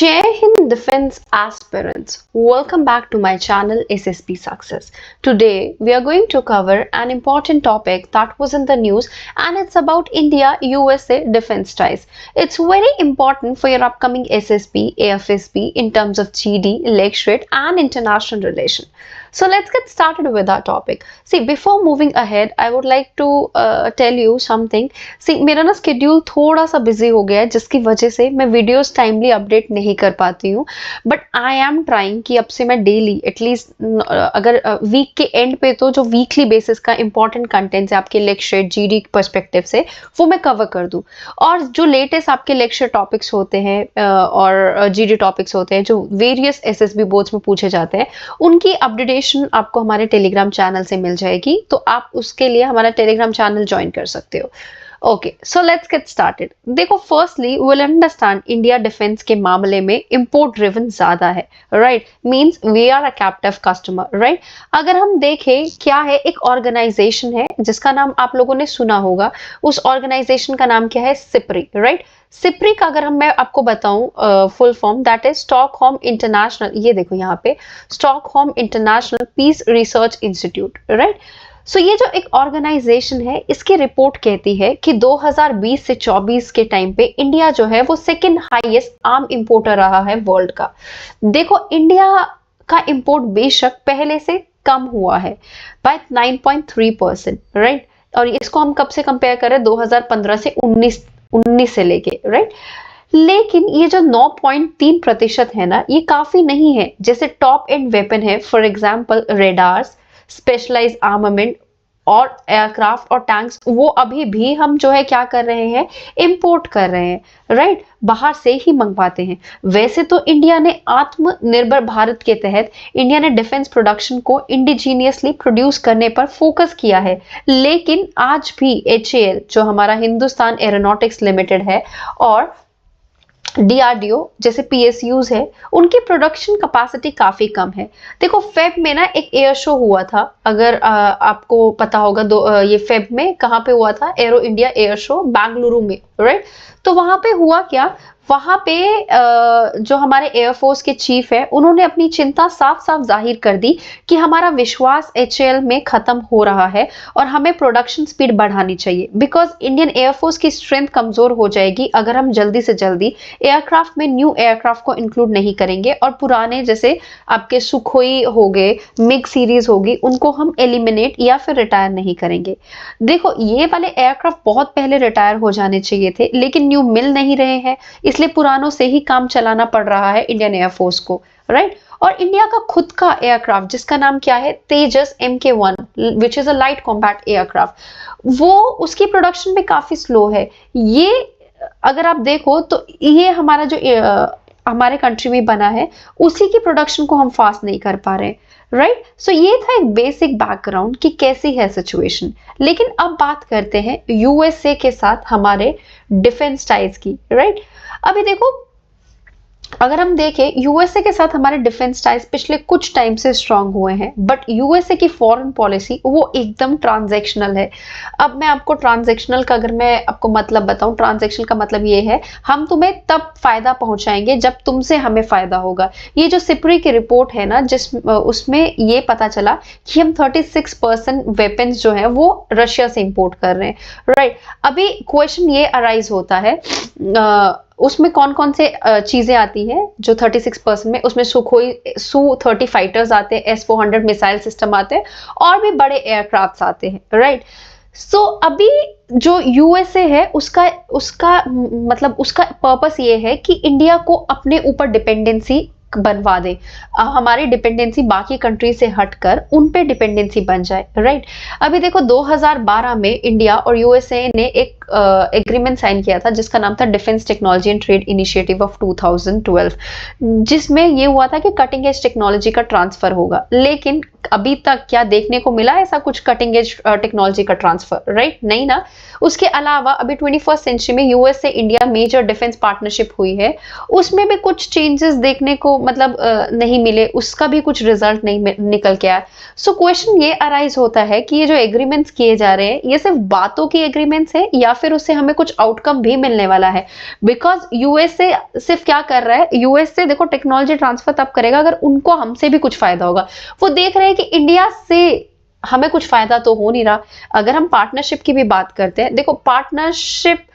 Jai Hind Defense Aspirants, welcome back to my channel SSP Success. Today we are going to cover an important topic that was in the news, and it's about India-USA defense ties. It's very important for your upcoming SSP, AFSP in terms of GD, electorate and international relation. So let's get started with our topic. See, before moving ahead, I would like to tell you something. See, मेरा ना schedule थोड़ा सा busy हो गया है, जिसकी वजह से मैं videos timely update नहीं कर पाती हूँ. But I am trying कि अब से मैं daily, at least अगर week के end पे तो जो weekly basis का important content है आपके lecture GD perspective से, वो मैं cover कर दूँ. और जो latest आपके lecture topics होते हैं और GD topics होते हैं, जो various SSB boards में पूछे जाते हैं, उनकी update आपको हमारे टेलीग्राम चैनल से मिल जाएगी, तो आप उसके लिए हमारा टेलीग्राम चैनल ज्वाइन कर सकते हो. Okay, so let's get started. देखो, firstly will understand India defence के मामले में इंपोर्ट ड्रिवन ज्यादा है, right? Means we are a captive customer, right? अगर हम देखें क्या है, एक ऑर्गेनाइजेशन है जिसका नाम आप लोगों ने सुना होगा. उस ऑर्गेनाइजेशन का नाम क्या है? SIPRI, right? सिप्री का अगर मैं आपको बताऊं full form, that is Stockholm International, ये देखो यहाँ पे, Stockholm International Peace Research Institute, right? So ये जो एक ऑर्गेनाइजेशन है, इसकी रिपोर्ट कहती है कि 2020 से 24 के टाइम पे इंडिया जो है वो सेकंड हाईएस्ट आर्म इंपोर्टर रहा है वर्ल्ड का. देखो, इंडिया का इंपोर्ट बेशक पहले से कम हुआ है बाय 9.3%, राइट? और इसको हम कब से कंपेयर करें? 2015 से 19 से लेके, राइट? लेकिन ये जो 9.3% है ना, ये काफी नहीं है. जैसे टॉप एंड वेपन है, for example radars, specialised armament और एयरक्राफ्ट और टैंक्स, वो अभी भी हम जो है क्या कर रहे हैं? इंपोर्ट कर रहे हैं, राइट? बाहर से ही मंगवाते हैं. वैसे तो इंडिया ने आत्मनिर्भर भारत के तहत इंडिया ने डिफेंस प्रोडक्शन को इंडिजीनियसली प्रोड्यूस करने पर फोकस किया है, लेकिन आज भी HAL जो हमारा हिंदुस्तान एरोनॉटिक्स लिमिटेड है और DRDO जैसे PSUs है, उनकी प्रोडक्शन कैपेसिटी काफी कम है. देखो, फेब में ना एक एयर शो हुआ था, अगर आपको पता होगा, ये फेब में कहाँ पे हुआ था? Arrow India air show Bengaluru में, राइट? तो वहां पे हुआ क्या? वहां पे जो हमारे एयरफोर्स के चीफ है, उन्होंने अपनी चिंता साफ साफ जाहिर कर दी कि हमारा विश्वास HAL में खत्म हो रहा है और हमें प्रोडक्शन स्पीड बढ़ानी चाहिए, बिकॉज इंडियन एयरफोर्स की स्ट्रेंथ कमजोर हो जाएगी अगर हम जल्दी से जल्दी एयरक्राफ्ट में न्यू एयरक्राफ्ट को इंक्लूड नहीं करेंगे और पुराने जैसे आपके सुखोई हो गए, मिग सीरीज होगी, उनको हम एलिमिनेट या फिर रिटायर नहीं करेंगे. देखो, ये वाले एयरक्राफ्ट बहुत पहले रिटायर हो जाने चाहिए थे, लेकिन न्यू मिल नहीं रहे हैं, इसलिए पुरानों से ही काम चलाना पड़ रहा है इंडियन एयरफोर्स को, राइट? और इंडिया का खुद का एयरक्राफ्ट जिसका नाम क्या है? तेजस MK1, which is a light combat aircraft, वो उसकी प्रोडक्शन में काफी स्लो है. ये अगर आप देखो तो ये हमारा जो हमारे कंट्री में बना है, उसी की प्रोडक्शन को हम फास्ट नहीं कर पा रहे, राइट? सो ये था एक बेसिक बैकग्राउंड कि कैसी है सिचुएशन. लेकिन अब बात करते हैं USA के साथ हमारे डिफेंस टाइज की, राइट? अभी देखो, अगर हम देखें USA के साथ हमारे डिफेंस टाइज पिछले कुछ टाइम से स्ट्रांग हुए हैं, बट USA की फॉरेन पॉलिसी वो एकदम ट्रांजैक्शनल है. अब मैं आपको ट्रांजैक्शनल का अगर मैं आपको मतलब बताऊं, ट्रांजैक्शनल का मतलब ये है, हम तुम्हें तब फायदा पहुंचाएंगे जब तुमसे हमें फायदा होगा. ये जो सिप्री की रिपोर्ट है ना, उसमें ये पता चला कि हम 36% वेपन्स जो है वो रशिया से इंपोर्ट कर रहे हैं, राइट? अभी क्वेश्चन ये अराइज होता है, उसमें कौन कौन से चीजें आती हैं जो 36% में? उसमें सुखोई Su-30 फाइटर्स आते हैं, S-400 मिसाइल सिस्टम आते हैं और भी बड़े एयरक्राफ्ट आते हैं, राइट? सो अभी जो USA है, उसका मतलब उसका पर्पस ये है कि इंडिया को अपने ऊपर डिपेंडेंसी बनवा दे, हमारी डिपेंडेंसी बाकी कंट्री से हटकर उन पे डिपेंडेंसी बन जाए, राइट? अभी देखो, 2012 में इंडिया और USA ने एक एग्रीमेंट साइन किया था जिसका नाम था defence technology and trade initiative of 2012, जिसमें ये हुआ था कि कटिंग एज टेक्नोलॉजी का ट्रांसफर होगा. लेकिन अभी तक क्या देखने को मिला ऐसा कुछ कटिंग एज टेक्नोलॉजी का ट्रांसफर, राइट? नहीं ना। उसके अलावा अभी 21st सेंचुरी में यूएस से इंडिया मेजर डिफेंस पार्टनरशिप हुई है, उसमें भी कुछ चेंजेस देखने को मतलब नहीं मिले, उसका भी कुछ रिजल्ट नहीं निकल के आया। सो क्वेश्चन ये अराइज होता है कि ये जो एग्रीमेंट्स किए जा रहे हैं ये सिर्फ बातों की एग्रीमेंट्स है या फिर उससे हमें कुछ आउटकम भी मिलने वाला है? बिकॉज यूएसए सिर्फ क्या कर रहा है, यूएसए देखो टेक्नोलॉजी ट्रांसफर तब करेगा अगर उनको हमसे भी कुछ फायदा होगा। वो देख रहे हैं कि इंडिया से हमें कुछ फायदा तो हो नहीं रहा। अगर हम पार्टनरशिप की भी बात करते हैं, देखो पार्टनरशिप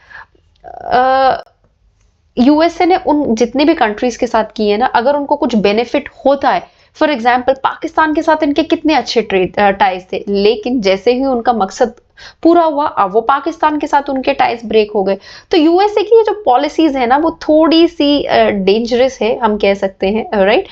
यूएसए ने उन जितने भी कंट्रीज के साथ की है ना, अगर उनको कुछ बेनिफिट होता है, फॉर एग्जाम्पल पाकिस्तान के साथ इनके कितने अच्छे ट्रेड टाइज थे, लेकिन जैसे ही उनका मकसद पूरा हुआ अब वो पाकिस्तान के साथ उनके टाइज ब्रेक हो गए। तो यूएसए की ये जो पॉलिसीज है ना वो थोड़ी सी डेंजरस है, हम कह सकते हैं, राइट?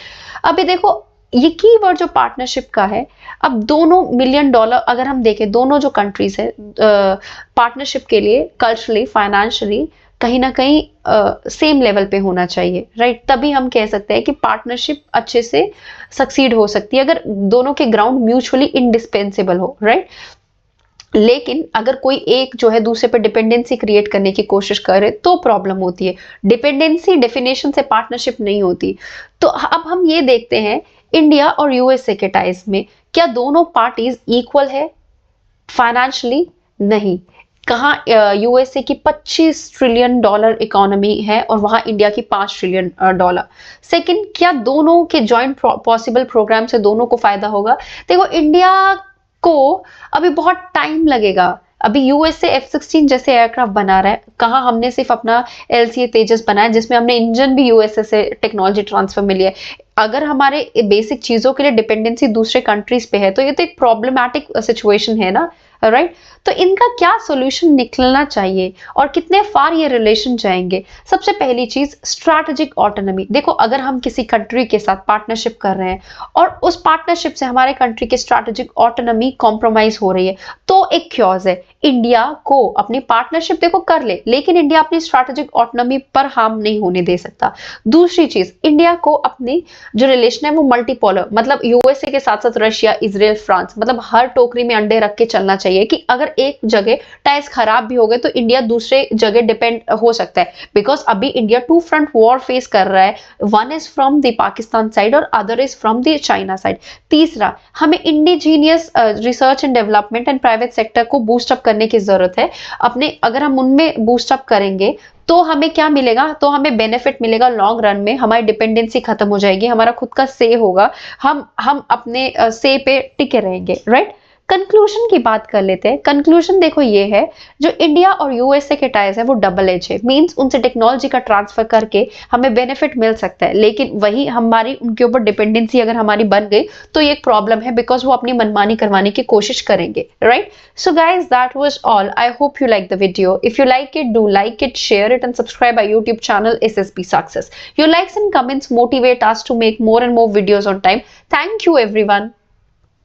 अभी देखो ये कीवर्ड जो पार्टनरशिप का है, अब दोनों $1 मिलियन अगर हम देखें, दोनों जो कंट्रीज है पार्टनरशिप के लिए कल्चरली फाइनेंशियली कहीं ना कहीं सेम लेवल पे होना चाहिए, राइट? तभी हम कह सकते हैं कि पार्टनरशिप अच्छे से सक्सीड हो सकती है अगर दोनों के ग्राउंड म्यूचुअली इंडिस्पेंसेबल हो, राइट? लेकिन अगर कोई एक जो है दूसरे पर डिपेंडेंसी क्रिएट करने की कोशिश करे तो प्रॉब्लम होती है। डिपेंडेंसी डेफिनेशन से पार्टनरशिप नहीं होती। तो अब हम ये देखते हैं इंडिया और यूएसए के टाइज में क्या दोनों पार्टीज इक्वल है फाइनेंशियली? नहीं। कहाँ यूएसए की $25 ट्रिलियन इकोनॉमी है और वहां इंडिया की $5 ट्रिलियन। सेकंड, क्या दोनों के जॉइंट पॉसिबल प्रोग्राम से दोनों को फायदा होगा? देखो इंडिया को अभी बहुत टाइम लगेगा। अभी यूएसए F-16 जैसे एयरक्राफ्ट बना रहा है, कहाँ हमने सिर्फ अपना LCA तेजस बनाया जिसमें हमने इंजन भी यूएसए से टेक्नोलॉजी ट्रांसफर मिली है। अगर हमारे बेसिक चीजों के लिए डिपेंडेंसी दूसरे कंट्रीज पे है तो ये तो एक प्रॉब्लमैटिक सिचुएशन है ना, राइट? तो इनका क्या सॉल्यूशन निकलना चाहिए और कितने फार ये रिलेशन जाएंगे? सबसे पहली चीज स्ट्रैटेजिक ऑटोनॉमी। देखो अगर हम किसी कंट्री के साथ पार्टनरशिप कर रहे हैं और उस पार्टनरशिप से हमारे कंट्री की स्ट्रैटेजिक ऑटोनॉमी कॉम्प्रोमाइज हो रही है तो एक क्लॉज है, इंडिया को अपनी पार्टनरशिप देखो कर ले लेकिन इंडिया अपनी स्ट्रैटेजिक ऑटोनॉमी पर हार्म नहीं होने दे सकता। दूसरी चीज, इंडिया को अपनी जो रिलेशन है वो मल्टीपोलर, मतलब यूएसए के साथ साथ रशिया, इजराइल, फ्रांस, मतलब हर टोकरी में अंडे रख के चलना चाहिए कि अगर एक जगह टाइज खराब भी हो गए तो इंडिया दूसरे जगह डिपेंड हो सकता है। बिकॉज अभी इंडिया 2 फ्रंट वॉर फेस कर रहा है, one is from the Pakistan side और other is from the China side. तीसरा, हमें indigenous research and development and private sector को बूस्ट अप करने की जरूरत है अपने। अगर हम उनमें बूस्ट अप करेंगे तो हमें क्या मिलेगा? तो हमें बेनिफिट मिलेगा लॉन्ग रन में, हमारी डिपेंडेंसी खत्म हो जाएगी, हमारा खुद का से होगा, हम अपने से पे टिके रहेंगे, राइट? कंक्लूजन की बात कर लेते हैं। कंक्लूजन देखो ये है, जो इंडिया और यूएसए के टाइज है वो डबल एज है, मींस उनसे टेक्नोलॉजी का ट्रांसफर करके हमें बेनिफिट मिल सकता है, लेकिन वही हमारी उनके ऊपर डिपेंडेंसी अगर हमारी बन गई तो ये एक प्रॉब्लम है बिकॉज वो अपनी मनमानी करवाने की कोशिश करेंगे, right? So guys that was all. I hope you like the video. If you like it, do like it, share it and subscribe our YouTube channel SSB Success. Your likes and comments motivate us to make more and more videos on time. Thank you everyone.